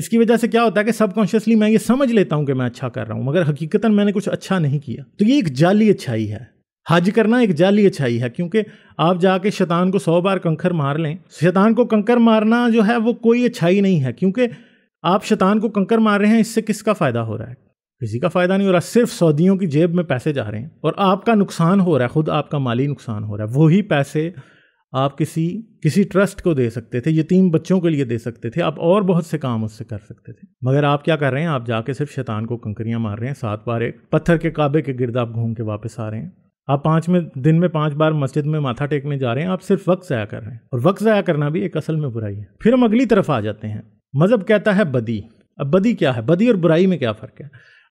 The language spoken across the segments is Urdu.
اس کی وجہ سے کیا ہوتا ہے کہ سب کانشیسلی میں یہ سمجھ لیتا ہوں کہ میں اچھا کر رہا ہوں، مگر حقیقتاً میں نے کچھ اچھا نہیں کیا. تو یہ ایک جعلی اچھائی ہے. حج کرنا ایک جعلی اچھائی ہے، کیونکہ آپ جا کے شیطان کو 100 بار کنکر مار لیں. شیطان کو کنکر مارنا جو ہے وہ کوئی اچھائی نہیں ہے، کیونکہ آپ شیطان کو کنکر مار رہے ہیں، اس سے کس کا فائدہ ہو رہا ہے؟ کسی کا فائدہ نہیں ہو رہا، صرف سعودیوں کی جیب میں پیسے جا رہے ہیں اور آپ کا نقصان ہو رہا ہے، خود آپ کا مالی نقصان ہو رہا ہے. وہی پیسے آپ کسی ٹرسٹ کو دے سکتے تھے، یتیم بچوں کے لیے دے سکتے تھے، آپ اور بہت سے کام اس سے کر سکتے تھے. مگر آپ کیا کر رہے ہیں؟ آپ جا کے صرف شیطان کو کنکریاں مار رہے ہیں. 7 بار ایک پتھر کے کعبے کے گرد آپ گھوم کے واپس آ رہے ہیں. آپ 5 دن میں 5 بار مسجد میں ماتھا ٹیکنے جا رہے ہیں. آپ صرف وقت ضائع کر رہے ہیں، اور وقت ضائع کرنا بھی ایک اصل میں برائی ہے. پھر ہم اگلی طرف آ جاتے ہیں. مذہب کہتا ہے بدی. اب بدی کیا ہے؟ بدی اور برائی میں کیا فرق ہے؟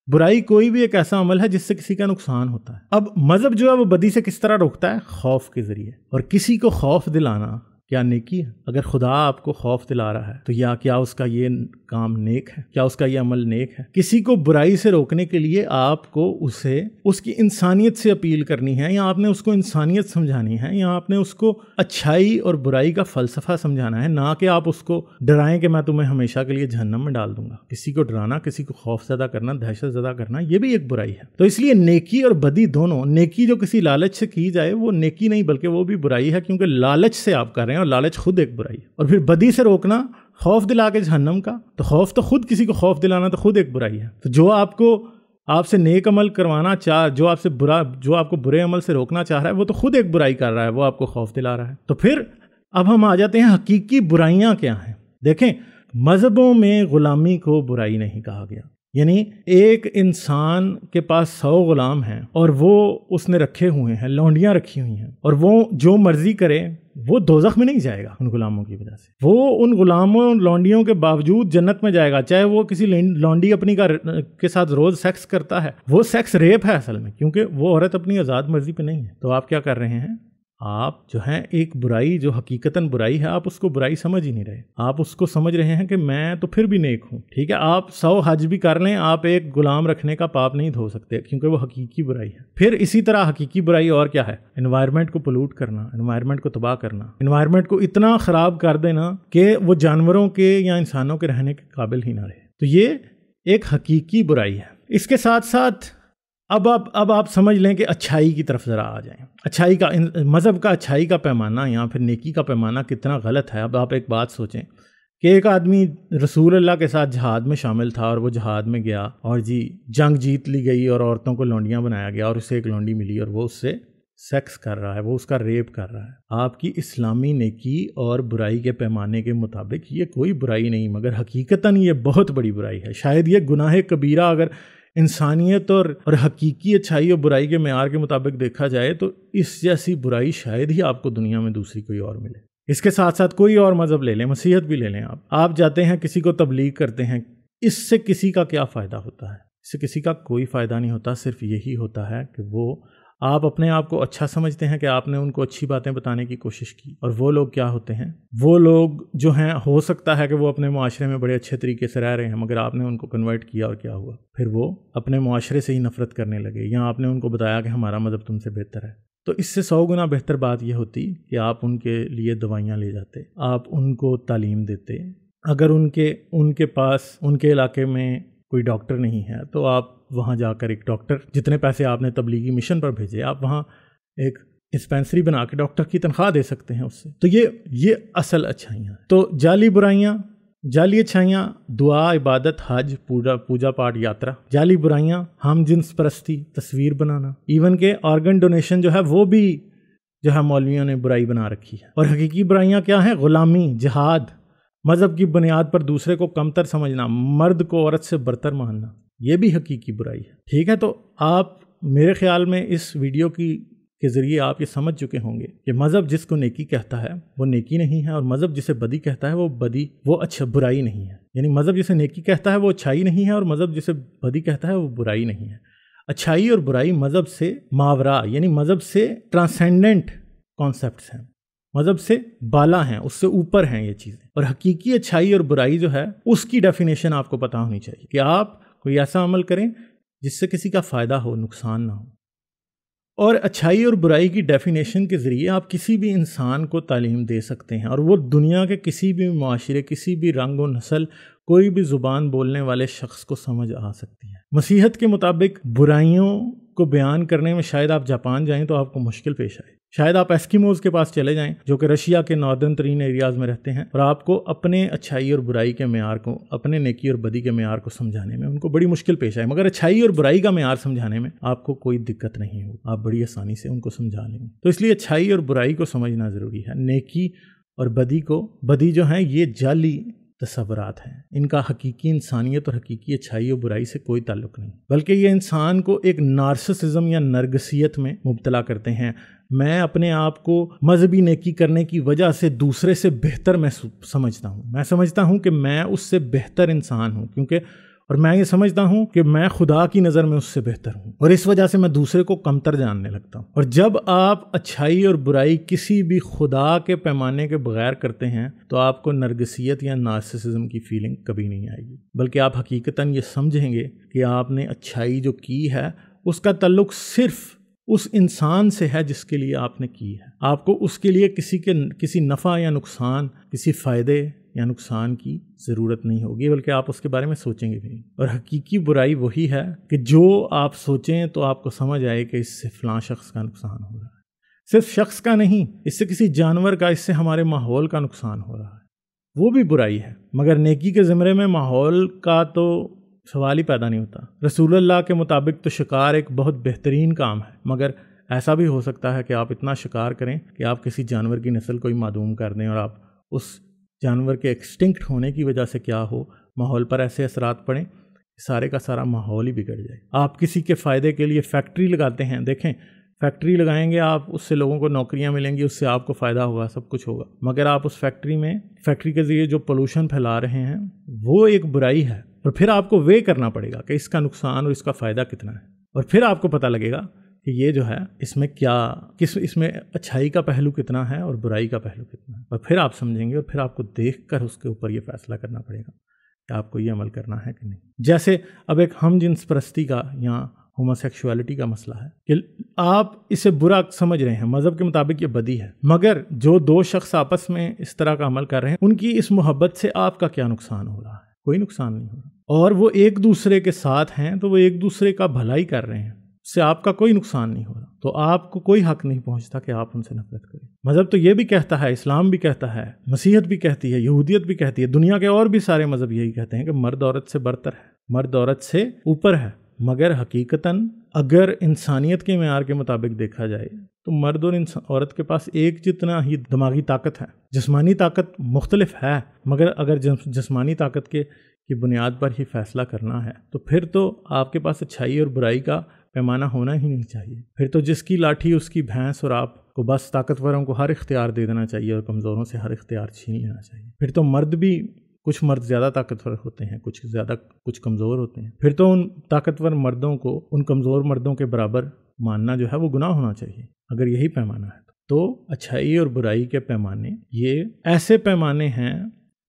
برائی کوئی بھی ایک ایسا عمل ہے جس سے کسی کا نقصان ہوتا ہے. اب مذہب جو ہے وہ بدی سے کس طرح روکتا ہے؟ خوف کے ذریعے. اور کسی کو خوف دلانا کیا نیکی ہے؟ اگر خدا آپ کو خوف دلا رہا ہے تو کیا اس کا یہ کام نیک ہے؟ کیا اس کا یہ عمل نیک ہے؟ کسی کو برائی سے روکنے کے لیے آپ کو اس کی انسانیت سے اپیل کرنی ہے، یا آپ نے اس کو انسانیت سمجھانی ہے، یا آپ نے اس کو اچھائی اور برائی کا فلسفہ سمجھانا ہے، نہ کہ آپ اس کو ڈرائیں کہ میں تمہیں ہمیشہ کے لیے جہنم میں ڈال دوں گا. کسی کو ڈرانا، کسی کو خوف زدہ کرنا، دہشت زدہ کرنا، یہ بھی ایک برائی ہے. تو اس لیے نیکی اور بدی دونوں، نیکی جو کسی لالچ سے کی جائے وہ نیکی نہیں بلکہ وہ بھی برائی ہے، کیونکہ لالچ سے آپ کر رہے ہیں، اور لالچ خود ایک برائی ہے. اور پھر بدی سے روکنا، خوف دلا کے جہنم کا، تو خوف تو خود، کسی کو خوف دلانا تو خود ایک برائی ہے. تو جو آپ سے نیک عمل کروانا جو آپ کو برے عمل سے روکنا چاہ رہا ہے وہ تو خود ایک برائی کر رہا ہے، وہ آپ کو خوف دلا رہا ہے. تو پھر اب ہم آ جاتے ہیں حقیقی برائیاں کیا ہیں. دیکھیں، مذہبوں میں غلامی کو برائی نہیں کہا گیا. یعنی ایک انسان کے پاس 100 غلام ہیں اور وہ اس نے رکھے ہوئے ہیں، لونڈیاں رکھی ہوئی ہیں، اور وہ جو مرضی کرے، وہ دوزخ میں نہیں جائے گا ان غلاموں کی وجہ سے. وہ ان غلاموں لونڈیوں کے باوجود جنت میں جائے گا، چاہے وہ کسی لونڈی اپنی کے ساتھ روز سیکس کرتا ہے. وہ سیکس ریپ ہے اصل میں، کیونکہ وہ عورت اپنی آزاد مرضی پہ نہیں ہے. تو آپ کیا کر رہے ہیں؟ آپ جو ہیں ایک برائی جو حقیقتاً برائی ہے، آپ اس کو برائی سمجھ ہی نہیں رہے. آپ اس کو سمجھ رہے ہیں کہ میں تو پھر بھی نیک ہوں. ٹھیک ہے، آپ 100 حج بھی کر لیں، آپ ایک غلام رکھنے کا پاپ نہیں دھو سکتے، کیونکہ وہ حقیقی برائی ہے. پھر اسی طرح حقیقی برائی اور کیا ہے؟ انوائرمنٹ کو پولوٹ کرنا، انوائرمنٹ کو تباہ کرنا، انوائرمنٹ کو اتنا خراب کر دینا کہ وہ جانوروں کے یا انسانوں کے رہنے کے قابل ہی نہ رہے. تو یہ ایک حقیقی برائی ہے. اس کے ساتھ ساتھ اب آپ سمجھ لیں کہ اچھائی کی طرف ذرا آ جائیں. اچھائی کا، مذہب کا اچھائی کا پیمانہ یا پھر نیکی کا پیمانہ کتنا غلط ہے. اب آپ ایک بات سوچیں کہ ایک آدمی رسول اللہ کے ساتھ جہاد میں شامل تھا، اور وہ جہاد میں گیا اور جنگ جیت لی گئی، اور عورتوں کو لونڈیاں بنایا گیا، اور اسے ایک لونڈی ملی اور وہ اس سے سیکس کر رہا ہے، وہ اس کا ریپ کر رہا ہے. آپ کی اسلامی نیکی اور برائی کے پیمانے کے مطابق یہ کوئی برائی نہیں، مگر حقیقتاً یہ بہت بڑی برائی ہے. شاید یہ گناہ کبیرہ اگر انسانیت اور حقیقی اچھائی اور برائی کے معیار کے مطابق دیکھا جائے تو اس جیسی برائی شاید ہی آپ کو دنیا میں دوسری کوئی اور ملے. اس کے ساتھ ساتھ کوئی اور مذہب لے لیں، مسیحیت بھی لے لیں. آپ جاتے ہیں کسی کو تبلیغ کرتے ہیں، اس سے کسی کا کیا فائدہ ہوتا ہے؟ اس سے کسی کا کوئی فائدہ نہیں ہوتا. صرف یہی ہوتا ہے کہ وہ آپ اپنے آپ کو اچھا سمجھتے ہیں کہ آپ نے ان کو اچھی باتیں بتانے کی کوشش کی، اور وہ لوگ کیا ہوتے ہیں؟ وہ لوگ جو ہیں، ہو سکتا ہے کہ وہ اپنے معاشرے میں بڑے اچھے طریقے سے رہ رہے ہیں، مگر آپ نے ان کو کنورٹ کیا اور کیا ہوا؟ پھر وہ اپنے معاشرے سے ہی نفرت کرنے لگے، یا آپ نے ان کو بتایا کہ ہمارا مذہب تم سے بہتر ہے. تو اس سے 100 گنا بہتر بات یہ ہوتی کہ آپ ان کے لیے دوائیاں لے جاتے، آپ ان کو تعلیم دیتے. اگر ان کے پاس ان کے علاقے میں کوئی ڈاکٹر نہیں ہے تو آپ وہاں جا کر ایک ڈاکٹر، جتنے پیسے آپ نے تبلیغی مشن پر بھیجے، آپ وہاں ایک ڈسپینسری بنا کے ڈاکٹر کی تنخواہ دے سکتے ہیں اس سے. تو یہ اصل اچھائیاں. تو جعلی برائیاں، جعلی اچھائیاں، دعا، عبادت، حج، پوجا پاٹ، یاترا. جعلی برائیاں، ہم جنس پرستی، تصویر بنانا، ایون کہ آرگن ڈونیشن جو ہے وہ بھی جو ہے مولویوں نے برائی بنا رکھی ہے. اور حقیقی برائیاں کیا ہیں؟ غلامی، جہاد، مذہب کی بنیاد پر دوسرے کو کمتر سمجھنا، مرد کو عورت سے برتر ماننا، یہ بھی حقیقی برائی ہے. ٹھیک ہے، تو آپ میرے خیال میں اس ویڈیو کے ذریعے آپ یہ سمجھ چکے ہوں گے کہ مذہب جس کو نیکی کہتا ہے وہ نیکی نہیں ہے، اور مذہب جسے بدی کہتا ہے وہ اچھا برائی نہیں ہے. یعنی مذہب جسے نیکی کہتا ہے وہ اچھائی نہیں ہے، اور مذہب جسے بدی کہتا ہے وہ برائی نہیں ہے. اچھائی اور برائی مذہب سے ماورا، یعنی مذہب سے ٹرانسینڈنٹ کانسیپٹس ہیں، مذہب سے بالا ہیں، اس سے اوپر ہیں یہ چیزیں. اور حقیقی اچھائی اور برائی جو ہے اس کی ڈیفینیشن آپ کو پتہ ہونی چاہیے کہ آپ کوئی ایسا عمل کریں جس سے کسی کا فائدہ ہو، نقصان نہ ہو. اور اچھائی اور برائی کی ڈیفینیشن کے ذریعے آپ کسی بھی انسان کو تعلیم دے سکتے ہیں، اور وہ دنیا کے کسی بھی معاشرے، کسی بھی رنگ و نسل، کوئی بھی زبان بولنے والے شخص کو سمجھ آ سکتی ہے۔ مسیحیت کے مطابق برائیوں کو بیان کرنے میں شاید آپ جاپان جائیں تو آپ کو مشکل پیش آئے، شاید آپ ایسکیموز کے پاس چلے جائیں جو کہ رشیا کے ناردرن ترین ایریاز میں رہتے ہیں، اور آپ کو اپنے اچھائی اور برائی کے معیار کو، اپنے نیکی اور بدی کے معیار کو سمجھانے میں ان کو بڑی مشکل پیش آئے، مگر اچھائی اور برائی کا معیار سمجھانے میں آپ کو کوئی دقت نہیں ہو، آپ بڑی آسانی سے ان کو سمجھا لیں گے۔ تو اس لیے اچھائی اور برائی کو سمجھنا ضروری ہے۔ نیکی اور بدی جو ہیں یہ جعلی تصورات ہیں، ان کا حقیقی انسانیت اور حقیقی اچھائی اور برائی سے کوئی تعلق نہیں، بلکہ یہ انسان کو ایک نارسسزم یا نرگسیت میں مبتلا کرتے ہیں۔ میں اپنے آپ کو مذہبی نیکی کرنے کی وجہ سے دوسرے سے بہتر میں سمجھتا ہوں، میں سمجھتا ہوں کہ میں اس سے بہتر انسان ہوں، کیونکہ اور میں یہ سمجھتا ہوں کہ میں خدا کی نظر میں اس سے بہتر ہوں، اور اس وجہ سے میں دوسرے کو کمتر جاننے لگتا ہوں۔ اور جب آپ اچھائی اور برائی کسی بھی خدا کے پیمانے کے بغیر کرتے ہیں تو آپ کو نرگسیت یا نارسسزم کی فیلنگ کبھی نہیں آئے گی، بلکہ آپ حقیقتاً یہ سمجھیں گے کہ آپ نے اچھائی جو کی ہے اس کا تعلق صرف اس انسان سے ہے جس کے لیے آپ نے کی ہے۔ آپ کو اس کے لیے کسی نفع یا نقصان، کسی فائدے یا نقصان کی ضرورت نہیں ہوگی، بلکہ آپ اس کے بارے میں سوچیں گے بھی نہیں۔ اور حقیقی برائی وہی ہے کہ جو آپ سوچیں تو آپ کو سمجھ آئے کہ اس سے فلاں شخص کا نقصان ہو رہا ہے، صرف شخص کا نہیں، اس سے کسی جانور کا، اس سے ہمارے ماحول کا نقصان ہو رہا ہے، وہ بھی برائی ہے۔ مگر نیکی کے زمرے میں ماحول کا تو سوال ہی پیدا نہیں ہوتا۔ رسول اللہ کے مطابق تو شکار ایک بہت بہترین کام ہے، مگر ایسا بھی ہو سکتا ہے کہ آپ اتنا شکار کریں کہ آپ کسی جانور کی نسل کو ہی معدوم کر دیں، اور آپ اس جانور کے ایکسٹنکٹ ہونے کی وجہ سے کیا ہو، ماحول پر ایسے اثرات پڑیں، سارے کا سارا ماحول ہی بگڑ جائے۔ آپ کسی کے فائدے کے لیے فیکٹری لگاتے ہیں، دیکھیں فیکٹری لگائیں گے آپ، اس سے لوگوں کو نوکریاں ملیں گی، اس سے آپ کو فائدہ ہوگا، سب کچھ ہوگا، مگر آپ اس فیکٹری کے ذریعے جو پولوشن پھیلا رہے ہیں وہ ایک برائی ہے، اور پھر آپ کو وے کرنا پڑے گا کہ اس کا نقصان اور اس کا فائدہ کتنا ہے، اور پھر آپ کو پتہ لگے گا کہ یہ جو ہے اس میں اچھائی کا پہلو کتنا ہے اور برائی کا پہلو کتنا ہے، اور پھر آپ سمجھیں گے، اور پھر آپ کو دیکھ کر اس کے اوپر یہ فیصلہ کرنا پڑے گا کہ آپ کو یہ عمل کرنا ہے کہ نہیں۔ جیسے اب ایک ہم جنس پرستی کا یا ہوموسیکشوالٹی کا مسئلہ ہے کہ آپ اسے برا سمجھ رہے ہیں، مذہب کے مطابق یہ بدی ہے، مگر جو دو شخص آپس میں اس طرح کا عمل کر رہے ہیں ان کی اس محبت سے آپ کا کیا نقصان ہو رہا ہے؟ کوئی نقصان نہیں ہو رہا، اور وہ ایک دوسرے کے ساتھ ہیں تو وہ ایک دوسرے کا بھلائی کر رہے ہیں، اس سے آپ کا کوئی نقصان نہیں ہو رہا، تو آپ کو کوئی حق نہیں پہنچتا کہ آپ ان سے نفرت کریں۔ مذہب تو یہ بھی کہتا ہے، اسلام بھی کہتا ہے، مسیحیت بھی کہتی ہے، یہودیت بھی کہتی ہے، دنیا کے اور بھی سارے مذہب یہی کہتے ہیں کہ مرد عورت سے برتر ہے، مرد عورت سے اوپر ہے، مگر حقیقتاً اگر انسانیت کے معیار کے مطابق دیکھا جائے تو مرد اور عورت کے پاس ایک جتنا ہی دماغی طاقت ہے، جسمانی طاقت مختلف ہے، مگر اگر جسمانی طاقت کی بنیاد پر ہی فیصلہ کرنا ہے تو پھر تو آپ کے پاس اچھائی اور برائی کا پیمانہ ہونا ہی نہیں چاہیے، پھر تو جس کی لاٹھی اس کی بھینس، اور آپ کو بس طاقتوروں کو ہر اختیار دے دینا چاہیے اور کمزوروں سے ہر اختیار چھین لینا چاہیے، پھر تو کچھ مرد زیادہ طاقتور ہوتے ہیں، کچھ کمزور ہوتے ہیں، پھر تو ان طاقتور مردوں کو ان کمزور مردوں کے برابر ماننا جو ہے وہ گناہ ہونا چاہیے، اگر یہی پیمانہ ہے تو اچھائی اور برائی کے پیمانے یہ ایسے پیمانے ہیں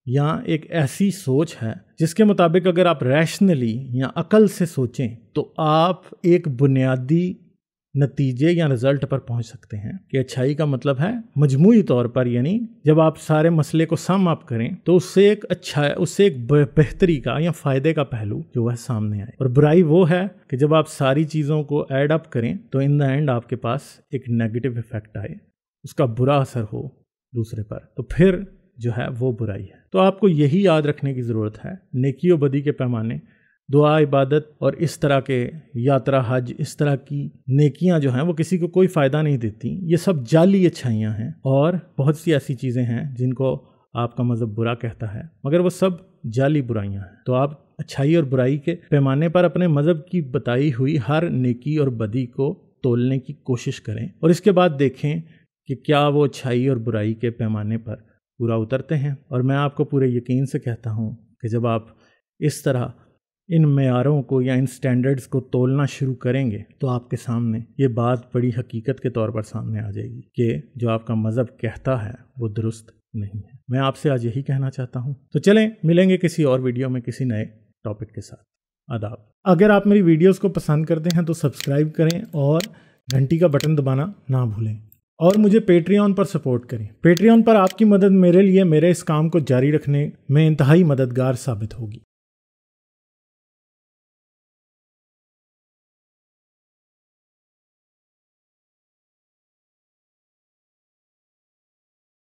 یا ایک ایسی سوچ ہے جس کے مطابق اگر آپ ریشنلی یا عقل سے سوچیں تو آپ ایک بنیادی نتیجے یا رزلٹ پر پہنچ سکتے ہیں کہ اچھائی کا مطلب ہے مجموعی طور پر، یعنی جب آپ سارے مسئلے کو سم اپ کریں تو اس سے ایک بہتری کا یا فائدے کا پہلو جو ہے سامنے آئے، اور برائی وہ ہے کہ جب آپ ساری چیزوں کو ایڈ اپ کریں تو ان دا اینڈ آپ کے پاس ایک نیگیٹو ایفیکٹ آئے، اس کا برا اثر ہو دوسرے پر، تو پھر جو ہے وہ برائی ہے۔ تو آپ کو یہی یاد رکھنے کی ضرورت ہے، نیکی و بدی کے پیمانے، دعا، عبادت اور اس طرح کے یاترا، حج، اس طرح کی نیکیاں جو ہیں وہ کسی کو کوئی فائدہ نہیں دیتی، یہ سب جعلی اچھائیاں ہیں، اور بہت سی ایسی چیزیں ہیں جن کو آپ کا مذہب برا کہتا ہے، مگر وہ سب جعلی برائیاں ہیں۔ تو آپ اچھائی اور برائی کے پیمانے پر اپنے مذہب کی بتائی ہوئی ہر نیکی اور بدی کو تولنے کی کوشش کریں، اور اس کے بعد دیکھیں کہ کیا وہ اچھائی اور برائی کے پیمانے پر پورا اترتے ہیں۔ اور میں آپ کو پورے یقین سے کہتا ہوں کہ جب آپ اس طرح ان معیاروں کو یا ان سٹینڈرڈز کو تولنا شروع کریں گے تو آپ کے سامنے یہ بات بڑی حقیقت کے طور پر سامنے آ جائے گی کہ جو آپ کا مذہب کہتا ہے وہ درست نہیں ہے۔ میں آپ سے آج یہی کہنا چاہتا ہوں۔ تو چلیں ملیں گے کسی اور ویڈیو میں کسی نئے ٹاپک کے ساتھ۔ آداب۔ اگر آپ میری ویڈیوز کو پسند کرتے ہیں تو سبسکرائب کریں، اور گھنٹی کا بٹن دبانا نہ بھولیں، اور مجھے پیٹریون پر سپورٹ کریں۔ پیٹریون پر آپ کی مدد میرے لیے میرے اس کام کو جاری رکھنے میں انتہائی مددگار ثابت ہوگی۔